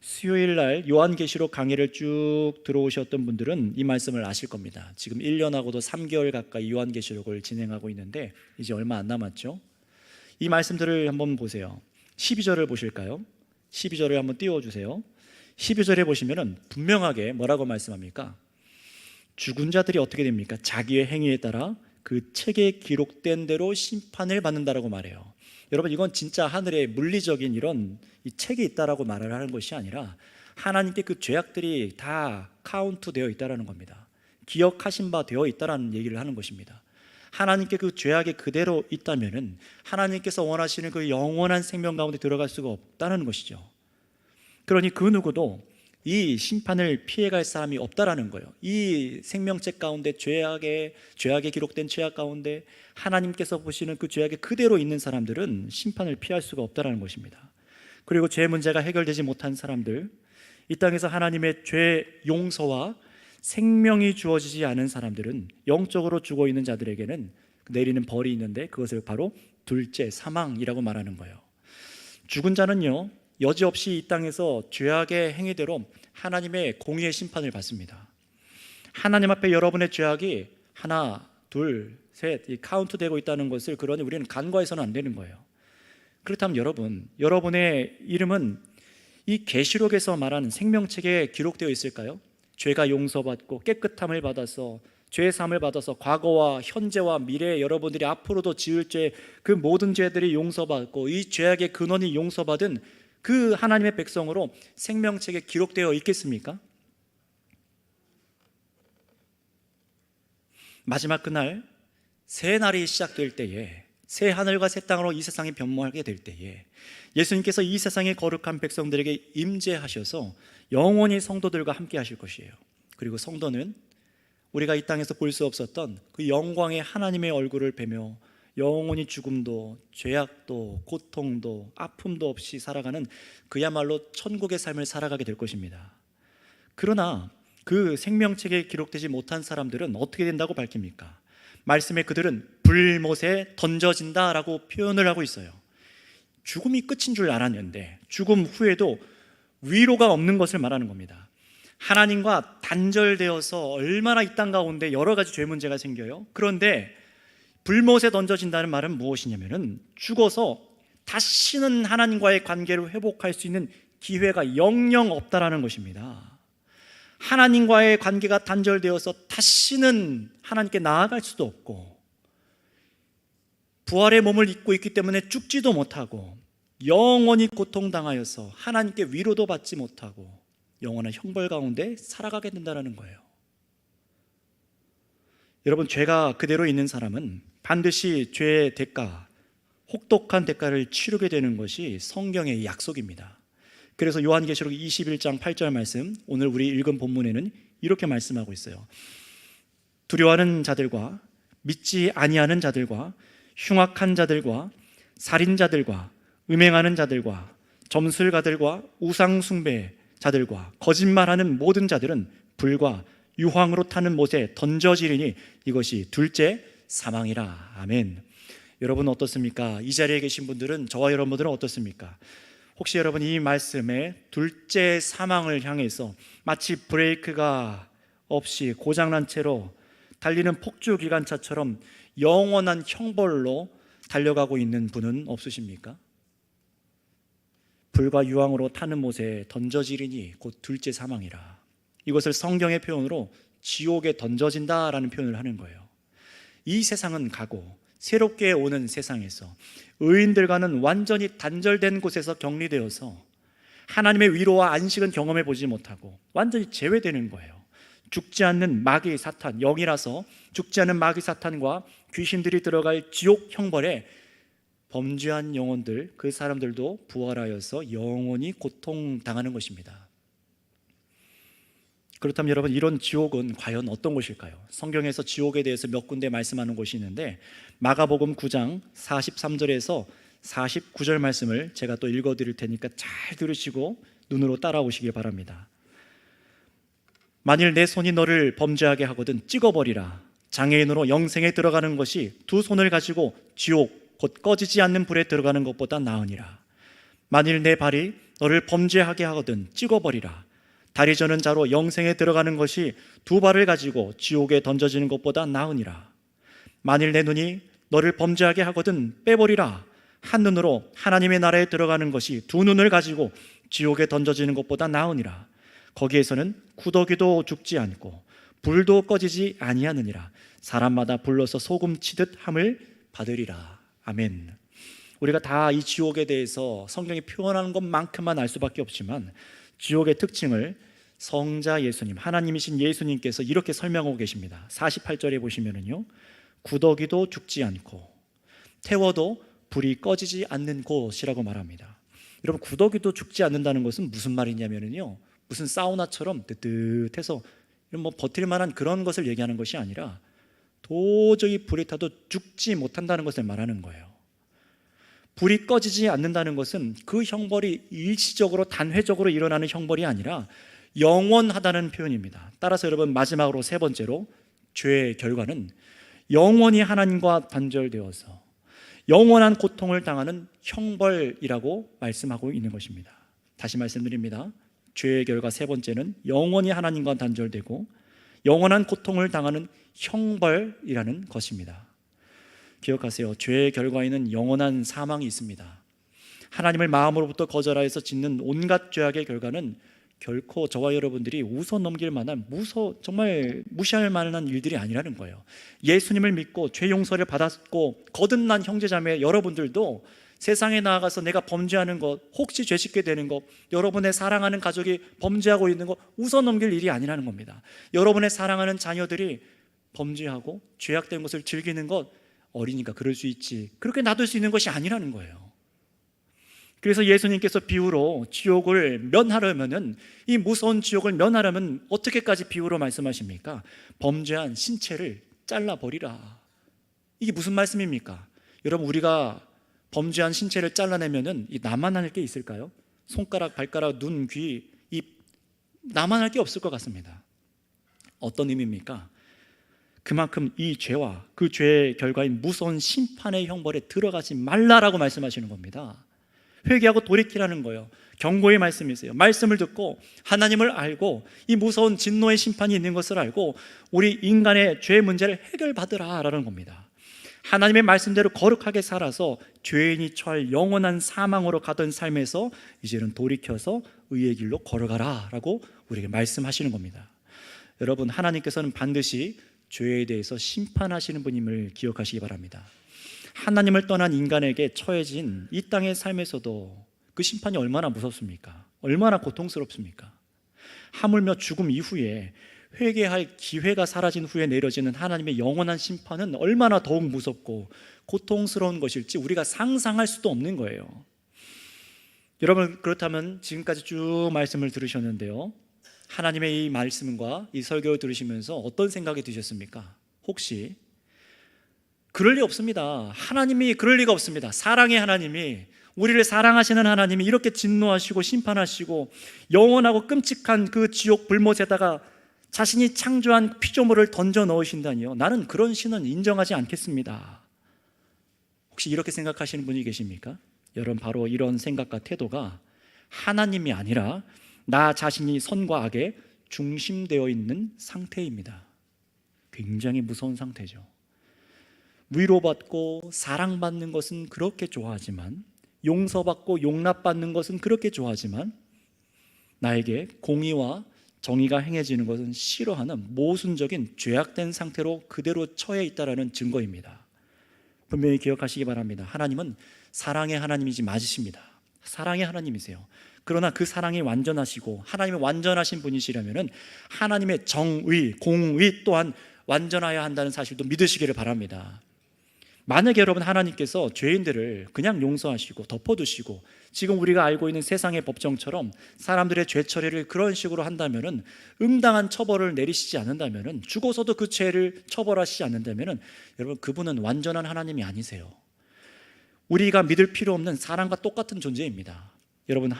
수요일 날 요한계시록 강의를 쭉 들어오셨던 분들은 이 말씀을 아실 겁니다. 지금 1년하고도 3개월 가까이 요한계시록을 진행하고 있는데 이제 얼마 안 남았죠. 이 말씀들을 한번 보세요. 12절을 보실까요? 12절을 한번 띄워주세요. 12절에 보시면은 분명하게 뭐라고 말씀합니까? 죽은 자들이 어떻게 됩니까? 자기의 행위에 따라 그 책에 기록된 대로 심판을 받는다라고 말해요. 여러분, 이건 진짜 하늘의 물리적인 이런 이 책이 있다라고 말을 하는 것이 아니라 하나님께 그 죄악들이 다 카운트 되어 있다라는 겁니다. 기억하신 바 되어 있다라는 얘기를 하는 것입니다. 하나님께 그 죄악이 그대로 있다면은 하나님께서 원하시는 그 영원한 생명 가운데 들어갈 수가 없다는 것이죠. 그러니 그 누구도 이 심판을 피해갈 사람이 없다라는 거예요. 이 생명책 가운데 죄악에 기록된 죄악 가운데 하나님께서 보시는 그 죄악이 그대로 있는 사람들은 심판을 피할 수가 없다라는 것입니다. 그리고 죄 문제가 해결되지 못한 사람들, 이 땅에서 하나님의 죄 용서와 생명이 주어지지 않은 사람들은 영적으로 죽어 있는 자들에게는 내리는 벌이 있는데 그것을 바로 둘째 사망이라고 말하는 거예요. 죽은 자는요, 여지없이 이 땅에서 죄악의 행위대로 하나님의 공의의 심판을 받습니다. 하나님 앞에 여러분의 죄악이 하나, 둘, 셋 카운트되고 있다는 것을 그러니 우리는 간과해서는 안 되는 거예요. 그렇다면 여러분의 이름은 이 계시록에서 말하는 생명책에 기록되어 있을까요? 죄가 용서받고 깨끗함을 받아서 죄사함을 받아서 과거와 현재와 미래에 여러분들이 앞으로도 지을 죄 그 모든 죄들이 용서받고 이 죄악의 근원이 용서받은 그 하나님의 백성으로 생명책에 기록되어 있겠습니까? 마지막 그날 새 날이 시작될 때에, 새 하늘과 새 땅으로 이 세상이 변모하게 될 때에 예수님께서 이 세상의 거룩한 백성들에게 임재하셔서 영원히 성도들과 함께 하실 것이에요. 그리고 성도는 우리가 이 땅에서 볼 수 없었던 그 영광의 하나님의 얼굴을 뵈며 영원히 죽음도 죄악도 고통도 아픔도 없이 살아가는 그야말로 천국의 삶을 살아가게 될 것입니다. 그러나 그 생명책에 기록되지 못한 사람들은 어떻게 된다고 밝힙니까? 말씀에 그들은 불못에 던져진다라고 표현을 하고 있어요. 죽음이 끝인 줄 알았는데 죽음 후에도 위로가 없는 것을 말하는 겁니다. 하나님과 단절되어서 얼마나 이 땅 가운데 여러 가지 죄 문제가 생겨요. 그런데 불못에 던져진다는 말은 무엇이냐면은 죽어서 다시는 하나님과의 관계를 회복할 수 있는 기회가 영영 없다라는 것입니다. 하나님과의 관계가 단절되어서 다시는 하나님께 나아갈 수도 없고 부활의 몸을 입고 있기 때문에 죽지도 못하고 영원히 고통당하여서 하나님께 위로도 받지 못하고 영원한 형벌 가운데 살아가게 된다는 거예요. 여러분, 죄가 그대로 있는 사람은 반드시 죄의 대가, 혹독한 대가를 치르게 되는 것이 성경의 약속입니다. 그래서 요한계시록 21장 8절 말씀, 오늘 우리 읽은 본문에는 이렇게 말씀하고 있어요. 두려워하는 자들과 믿지 아니하는 자들과 흉악한 자들과 살인자들과 음행하는 자들과 점술가들과 우상 숭배자들과 거짓말하는 모든 자들은 불과 유황으로 타는 못에 던져지리니 이것이 둘째 사망이라. 아멘. 여러분 어떻습니까? 이 자리에 계신 분들은, 저와 여러분들은 어떻습니까? 혹시 여러분 이 말씀에 둘째 사망을 향해서 마치 브레이크가 없이 고장난 채로 달리는 폭주기관차처럼 영원한 형벌로 달려가고 있는 분은 없으십니까? 불과 유황으로 타는 못에 던져지리니 곧 둘째 사망이라. 이것을 성경의 표현으로 지옥에 던져진다라는 표현을 하는 거예요. 이 세상은 가고 새롭게 오는 세상에서 의인들과는 완전히 단절된 곳에서 격리되어서 하나님의 위로와 안식은 경험해 보지 못하고 완전히 제외되는 거예요. 죽지 않는 마귀 사탄, 영이라서 죽지 않는 마귀 사탄과 귀신들이 들어갈 지옥 형벌에 범죄한 영혼들, 그 사람들도 부활하여서 영원히 고통당하는 것입니다. 그렇다면 여러분, 이런 지옥은 과연 어떤 곳일까요? 성경에서 지옥에 대해서 몇 군데 말씀하는 곳이 있는데, 마가복음 9장 43절에서 49절 말씀을 제가 또 읽어드릴 테니까 잘 들으시고 눈으로 따라오시길 바랍니다. 만일 내 손이 너를 범죄하게 하거든 찍어버리라. 장애인으로 영생에 들어가는 것이 두 손을 가지고 지옥 곧 꺼지지 않는 불에 들어가는 것보다 나으니라. 만일 내 발이 너를 범죄하게 하거든 찍어버리라. 다리 저는 자로 영생에 들어가는 것이 두 발을 가지고 지옥에 던져지는 것보다 나으니라. 만일 내 눈이 너를 범죄하게 하거든 빼버리라. 한 눈으로 하나님의 나라에 들어가는 것이 두 눈을 가지고 지옥에 던져지는 것보다 나으니라. 거기에서는 구더기도 죽지 않고 불도 꺼지지 아니하느니라. 사람마다 불러서 소금 치듯 함을 받으리라. 아멘. 우리가 다 이 지옥에 대해서 성경이 표현하는 것만큼만 알 수밖에 없지만, 지옥의 특징을 성자 예수님, 하나님이신 예수님께서 이렇게 설명하고 계십니다. 48절에 보시면은요, 구더기도 죽지 않고 태워도 불이 꺼지지 않는 곳이라고 말합니다. 여러분, 구더기도 죽지 않는다는 것은 무슨 말이냐면요, 무슨 사우나처럼 뜨뜻해서 뭐 버틸 만한 그런 것을 얘기하는 것이 아니라 도저히 불이 타도 죽지 못한다는 것을 말하는 거예요. 불이 꺼지지 않는다는 것은 그 형벌이 일시적으로 단회적으로 일어나는 형벌이 아니라 영원하다는 표현입니다. 따라서 여러분, 마지막으로 세 번째로, 죄의 결과는 영원히 하나님과 단절되어서 영원한 고통을 당하는 형벌이라고 말씀하고 있는 것입니다. 다시 말씀드립니다. 죄의 결과 세 번째는 영원히 하나님과 단절되고 영원한 고통을 당하는 형벌이라는 것입니다. 기억하세요. 죄의 결과에는 영원한 사망이 있습니다. 하나님을 마음으로부터 거절하여서 짓는 온갖 죄악의 결과는 결코 저와 여러분들이 웃어 넘길 만한 정말 무시할 만한 일들이 아니라는 거예요. 예수님을 믿고 죄 용서를 받았고 거듭난 형제자매 여러분들도 세상에 나아가서 내가 범죄하는 것, 혹시 죄 짓게 되는 것, 여러분의 사랑하는 가족이 범죄하고 있는 것 웃어 넘길 일이 아니라는 겁니다. 여러분의 사랑하는 자녀들이 범죄하고 죄악된 것을 즐기는 것, 어리니까 그럴 수 있지, 그렇게 놔둘 수 있는 것이 아니라는 거예요. 그래서 예수님께서 비유로 지옥을 면하려면은, 이 무서운 지옥을 면하려면 어떻게까지 비유로 말씀하십니까? 범죄한 신체를 잘라버리라. 이게 무슨 말씀입니까? 여러분, 우리가 범죄한 신체를 잘라내면은 이 나만 할 게 있을까요? 손가락, 발가락, 눈, 귀, 입, 나만 할 게 없을 것 같습니다. 어떤 의미입니까? 그만큼 이 죄와 그 죄의 결과인 무서운 심판의 형벌에 들어가지 말라라고 말씀하시는 겁니다. 회개하고 돌이키라는 거예요. 경고의 말씀이세요. 말씀을 듣고 하나님을 알고 이 무서운 진노의 심판이 있는 것을 알고 우리 인간의 죄 문제를 해결받으라라는 겁니다. 하나님의 말씀대로 거룩하게 살아서 죄인이 처할 영원한 사망으로 가던 삶에서 이제는 돌이켜서 의의 길로 걸어가라라고 우리에게 말씀하시는 겁니다. 여러분, 하나님께서는 반드시 죄에 대해서 심판하시는 분임을 기억하시기 바랍니다. 하나님을 떠난 인간에게 처해진 이 땅의 삶에서도 그 심판이 얼마나 무섭습니까? 얼마나 고통스럽습니까? 하물며 죽음 이후에 회개할 기회가 사라진 후에 내려지는 하나님의 영원한 심판은 얼마나 더욱 무섭고 고통스러운 것일지 우리가 상상할 수도 없는 거예요. 여러분, 그렇다면 지금까지 쭉 말씀을 들으셨는데요, 하나님의 이 말씀과 이 설교를 들으시면서 어떤 생각이 드셨습니까? 혹시 그럴 리 없습니다. 하나님이 그럴 리가 없습니다. 사랑의 하나님이, 우리를 사랑하시는 하나님이 이렇게 진노하시고 심판하시고 영원하고 끔찍한 그 지옥 불못에다가 자신이 창조한 피조물을 던져 넣으신다니요, 나는 그런 신은 인정하지 않겠습니다. 혹시 이렇게 생각하시는 분이 계십니까? 여러분, 바로 이런 생각과 태도가 하나님이 아니라 나 자신이 선과 악에 중심되어 있는 상태입니다. 굉장히 무서운 상태죠. 위로받고 사랑받는 것은 그렇게 좋아하지만, 용서받고 용납받는 것은 그렇게 좋아하지만, 나에게 공의와 정의가 행해지는 것은 싫어하는 모순적인 죄악된 상태로 그대로 처해 있다는 증거입니다. 분명히 기억하시기 바랍니다. 하나님은 사랑의 하나님이지 맞으십니다. 사랑의 하나님이세요. 그러나 그 사랑이 완전하시고 하나님이 완전하신 분이시라면 하나님의 정의, 공의 또한 완전하여야 한다는 사실도 믿으시기를 바랍니다. 만약에 여러분, 하나님께서 죄인들을 그냥 용서하시고 덮어두시고 지금 우리가 알고 있는 세상의 법정처럼 사람들의 죄 처리를 그런 식으로 한다면, 응당한 처벌을 내리시지 않는다면, 죽어서도 그 죄를 처벌하시지 않는다면, 여러분, 그분은 완전한 하나님이 아니세요. 우리가 믿을 필요 없는 사랑과 똑같은 존재입니다. 여러분,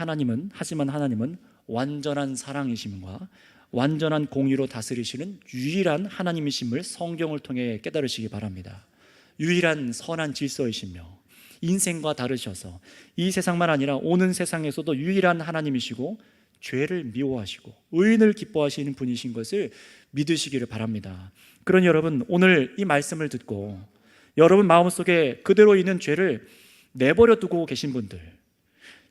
하지만 하나님은 완전한 사랑이심과 완전한 공의로 다스리시는 유일한 하나님이심을 성경을 통해 깨달으시기 바랍니다. 유일한 선한 질서이시며 인생과 다르셔서 이 세상만 아니라 오는 세상에서도 유일한 하나님이시고 죄를 미워하시고 의인을 기뻐하시는 분이신 것을 믿으시기를 바랍니다. 그러니 여러분, 오늘 이 말씀을 듣고 여러분 마음속에 그대로 있는 죄를 내버려 두고 계신 분들,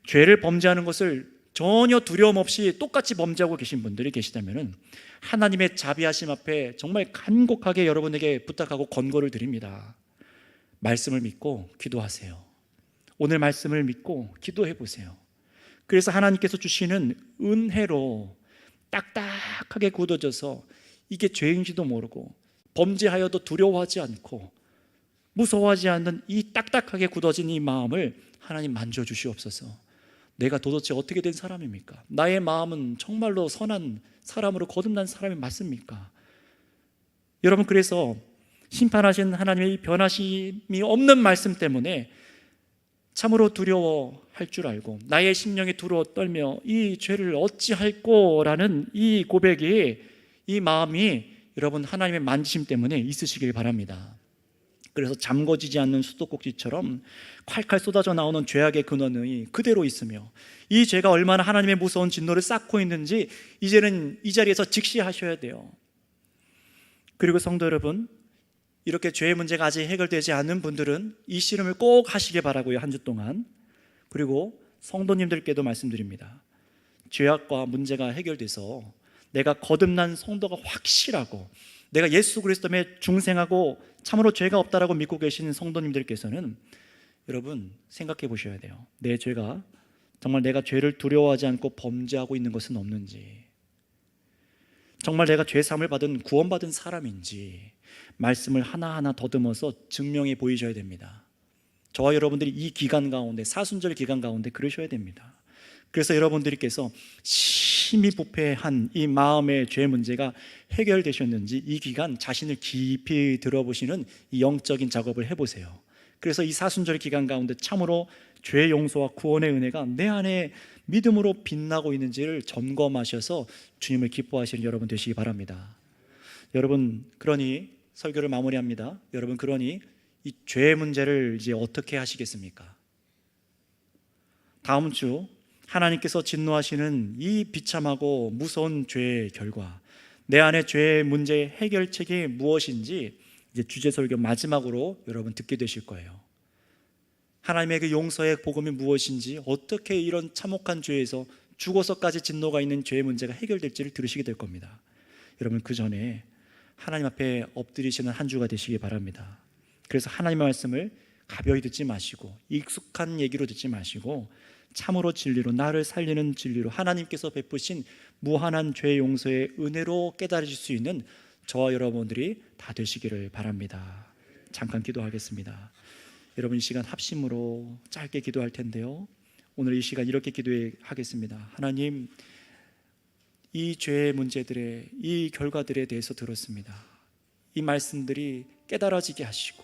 죄를 범죄하는 것을 전혀 두려움 없이 똑같이 범죄하고 계신 분들이 계시다면 하나님의 자비하심 앞에 정말 간곡하게 여러분에게 부탁하고 권고를 드립니다. 말씀을 믿고 기도하세요. 오늘 말씀을 믿고 기도해 보세요. 그래서 하나님께서 주시는 은혜로 딱딱하게 굳어져서 이게 죄인지도 모르고 범죄하여도 두려워하지 않고 무서워하지 않는 이 딱딱하게 굳어진 이 마음을 하나님 만져주시옵소서. 내가 도대체 어떻게 된 사람입니까? 나의 마음은 정말로 선한 사람으로 거듭난 사람이 맞습니까? 여러분, 그래서 심판하신 하나님의 변하심이 없는 말씀 때문에 참으로 두려워할 줄 알고 나의 심령이 두려워 떨며 이 죄를 어찌할꼬라는 이 고백이, 이 마음이 여러분 하나님의 만지심 때문에 있으시길 바랍니다. 그래서 잠궈지지 않는 수도꼭지처럼 콸콸 쏟아져 나오는 죄악의 근원이 그대로 있으며 이 죄가 얼마나 하나님의 무서운 진노를 쌓고 있는지 이제는 이 자리에서 직시하셔야 돼요. 그리고 성도 여러분, 이렇게 죄의 문제가 아직 해결되지 않은 분들은 이 씨름을 꼭 하시길 바라고요, 한 주 동안. 그리고 성도님들께도 말씀드립니다. 죄악과 문제가 해결돼서 내가 거듭난 성도가 확실하고 내가 예수 그리스도 때문에 중생하고 참으로 죄가 없다라고 믿고 계시는 성도님들께서는 여러분 생각해 보셔야 돼요. 내 죄가 정말 내가 죄를 두려워하지 않고 범죄하고 있는 것은 없는지, 정말 내가 죄사함을 받은 구원받은 사람인지 말씀을 하나하나 더듬어서 증명해 보이셔야 됩니다. 저와 여러분들이 이 기간 가운데, 사순절 기간 가운데 그러셔야 됩니다. 그래서 여러분들께서 심히 부패한 이 마음의 죄 문제가 해결되셨는지 이 기간 자신을 깊이 들어보시는 이 영적인 작업을 해보세요. 그래서 이 사순절 기간 가운데 참으로 죄 용서와 구원의 은혜가 내 안에 믿음으로 빛나고 있는지를 점검하셔서 주님을 기뻐하시는 여러분 되시기 바랍니다. 여러분, 그러니 설교를 마무리합니다. 여러분, 그러니 이 죄 문제를 이제 어떻게 하시겠습니까? 다음 주 하나님께서 진노하시는 이 비참하고 무서운 죄의 결과, 내 안의 죄의 문제의 해결책이 무엇인지 이제 주제 설교 마지막으로 여러분 듣게 되실 거예요. 하나님의 그 용서의 복음이 무엇인지, 어떻게 이런 참혹한 죄에서 죽어서까지 진노가 있는 죄의 문제가 해결될지를 들으시게 될 겁니다. 여러분, 그 전에 하나님 앞에 엎드리시는 한 주가 되시기 바랍니다. 그래서 하나님의 말씀을 가벼이 듣지 마시고 익숙한 얘기로 듣지 마시고 참으로 진리로, 나를 살리는 진리로 하나님께서 베푸신 무한한 죄 용서의 은혜로 깨달으실 수 있는 저와 여러분들이 다 되시기를 바랍니다. 잠깐 기도하겠습니다. 여러분, 이 시간 합심으로 짧게 기도할 텐데요, 오늘 이 시간 이렇게 기도하겠습니다. 하나님, 이 죄의 문제들의 이 결과들에 대해서 들었습니다. 이 말씀들이 깨달아지게 하시고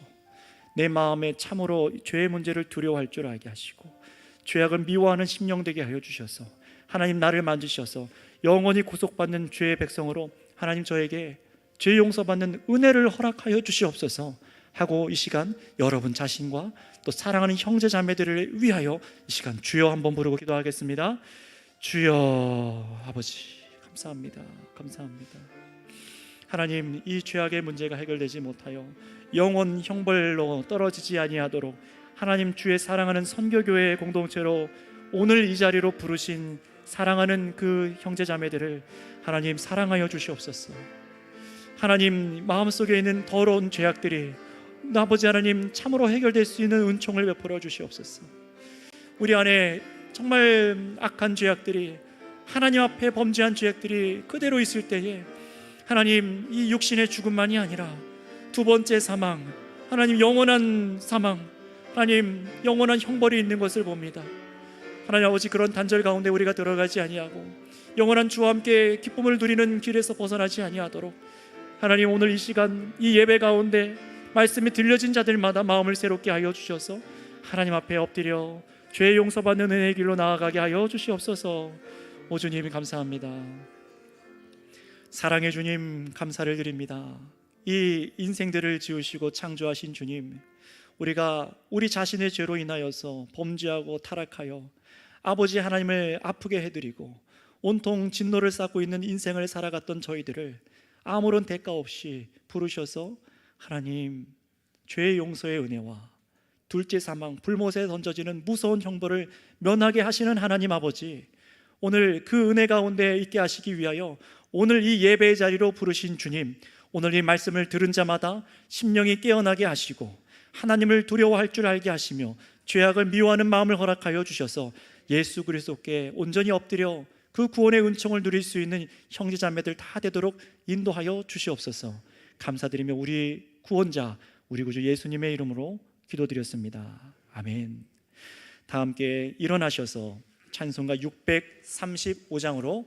내 마음에 참으로 죄의 문제를 두려워할 줄 알게 하시고 죄악을 미워하는 심령 되게 하여 주셔서 하나님, 나를 만지셔서 영원히 구속받는 죄의 백성으로 하나님, 저에게 죄 용서받는 은혜를 허락하여 주시옵소서 하고, 이 시간 여러분 자신과 또 사랑하는 형제 자매들을 위하여 이 시간 주여 한번 부르고 기도하겠습니다. 주여. 아버지 감사합니다. 감사합니다. 하나님, 이 죄악의 문제가 해결되지 못하여 영원 형벌로 떨어지지 아니하도록 하나님, 주의 사랑하는 선교교회 공동체로 오늘 이 자리로 부르신 사랑하는 그 형제자매들을 하나님 사랑하여 주시옵소서. 하나님, 마음속에 있는 더러운 죄악들이 아버지 하나님 참으로 해결될 수 있는 은총을 베풀어 주시옵소서. 우리 안에 정말 악한 죄악들이, 하나님 앞에 범죄한 죄악들이 그대로 있을 때에 하나님, 이 육신의 죽음만이 아니라 두 번째 사망, 하나님 영원한 사망, 하나님 영원한 형벌이 있는 것을 봅니다. 하나님 아버지, 그런 단절 가운데 우리가 들어가지 아니하고 영원한 주와 함께 기쁨을 누리는 길에서 벗어나지 아니하도록 하나님, 오늘 이 시간 이 예배 가운데 말씀이 들려진 자들마다 마음을 새롭게 하여 주셔서 하나님 앞에 엎드려 죄 용서받는 은혜의 길로 나아가게 하여 주시옵소서. 오 주님 감사합니다. 사랑의 주님 감사를 드립니다. 이 인생들을 지으시고 창조하신 주님, 우리가 우리 자신의 죄로 인하여서 범죄하고 타락하여 아버지 하나님을 아프게 해드리고 온통 진노를 쌓고 있는 인생을 살아갔던 저희들을 아무런 대가 없이 부르셔서 하나님, 죄의 용서의 은혜와 둘째 사망, 불못에 던져지는 무서운 형벌을 면하게 하시는 하나님 아버지, 오늘 그 은혜 가운데 있게 하시기 위하여 오늘 이 예배의 자리로 부르신 주님, 오늘 이 말씀을 들은 자마다 심령이 깨어나게 하시고 하나님을 두려워할 줄 알게 하시며 죄악을 미워하는 마음을 허락하여 주셔서 예수 그리스도께 온전히 엎드려 그 구원의 은총을 누릴 수 있는 형제자매들 다 되도록 인도하여 주시옵소서. 감사드리며 우리 구원자, 우리 구주 예수님의 이름으로 기도드렸습니다. 아멘. 다 함께 일어나셔서 찬송가 635장으로